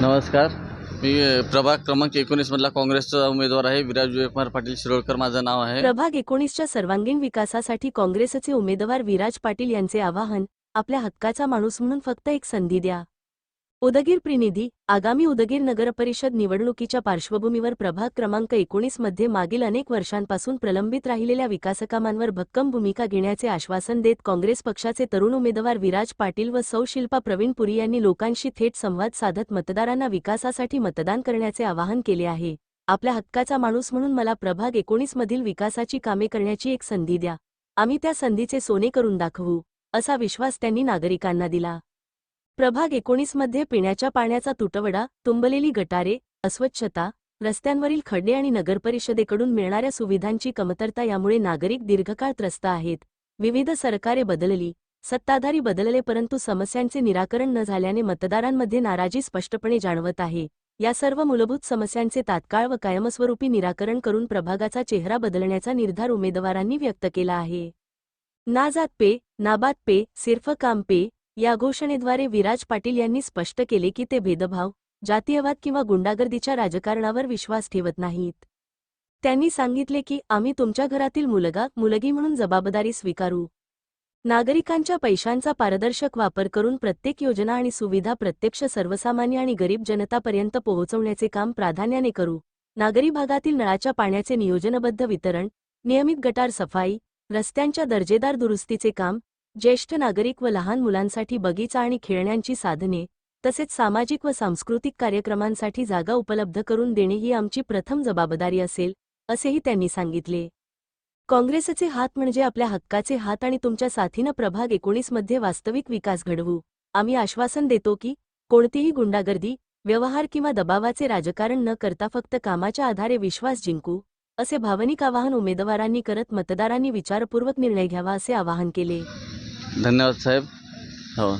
नमस्कार. मी प्रभाग क्रमांक 19 मधला काँग्रेसचा उमेदवार आहे. विराज विवेककुमार पाटील शिरोळकर माझं नाव आहे. प्रभाग 19च्या सर्वांगीण विकासासाठी काँग्रेसचे उमेदवार विराज पाटील यांचे आवाहन, आपल्या हक्काचा माणूस म्हणून फक्त एक संधी द्या. उदगीर प्रतिनिधी. आगामी उदगीर नगरपरिषद निवडणुकीच्या पार्श्वभूमीवर प्रभाग क्रमांक 19 मध्ये मागील अनेक वर्षांपासून प्रलंबित राहिलेल्या विकासकामांवर भक्कम भूमिका घेण्याचे आश्वासन देत काँग्रेस पक्षाचे तरुण उमेदवार विराज पाटील व सौ शिल्पा प्रवीण पुरी यांनी लोकांशी थेट संवाद साधत मतदारांना विकासासाठी मतदान करण्याचे आवाहन केले आहे. आपल्या हक्काचा माणूस म्हणून मला प्रभाग 19 मधील विकासाची कामे करण्याची एक संधी द्या. आम्ही त्या संधीचे सोने करून दाखवू, असा विश्वास त्यांनी नागरिकांना दिला. प्रभाग 19 मध्ये पिण्याच्या पाण्याचा तुटवडा, तुंबलेली गटारे, अस्वच्छता, रस्त्यांवरील खड्डे आणि नगरपरिषदेकडून मिळणाऱ्या सुविधांची कमतरता यामुळे नागरिक दीर्घकाळ त्रस्त आहेत. विविध सरकारे बदलली, सत्ताधारी बदलले, परंतु समस्यांचे निराकरण न झाल्याने मतदारांमध्ये नाराजी स्पष्टपणे जाणवत आहे. या सर्व मूलभूत समस्यांचे तात्काळ व कायमस्वरूपी निराकरण करून प्रभागाचा चेहरा बदलण्याचा निर्धार उमेदवारांनी व्यक्त केला आहे. ना जात पे, ना बात पे, सिर्फ काम पे या घोषणेद्वारे विराज पाटील यांनी स्पष्ट केले की ते भेदभाव, जातीयवाद किंवा गुंडागर्दीच्या राजकारणावर विश्वास ठेवत नाहीत. त्यांनी सांगितले की आम्ही तुमच्या घरातील मुलगा मुलगी म्हणून जबाबदारी स्वीकारू. नागरिकांच्या पैशांचा पारदर्शक वापर करून प्रत्येक योजना आणि सुविधा प्रत्यक्ष सर्वसामान्य आणि गरीब जनतापर्यंत पोहोचवण्याचे काम प्राधान्याने करू. नागरी भागातील नळाच्या पाण्याचे नियोजनबद्ध वितरण, नियमित गटार सफाई, रस्त्यांच्या दर्जेदार दुरुस्तीचे काम, ज्येष्ठ नागरिक व लहान मुलांसाठी बगीचा आणि खेळण्यांची साधने, तसेच सामाजिक व सांस्कृतिक कार्यक्रमांसाठी जागा उपलब्ध करून देणे ही आमची प्रथम जबाबदारी असेल, असेही त्यांनी सांगितले. काँग्रेसचे हात म्हणजे आपल्या हक्काचे हात आणि तुमच्या साथीनं प्रभाग 19 मध्ये वास्तविक विकास घडवू. आम्ही आश्वासन देतो की कोणतीही गुंडागर्दी, व्यवहार किंवा दबावाचे राजकारण न करता फक्त कामाच्या आधारे विश्वास जिंकू, असे भावनिक आवाहन उमेदवारांनी करत मतदारांनी विचारपूर्वक निर्णय घ्यावा असे आवाहन केले. धन्यवाद साहेब. हो.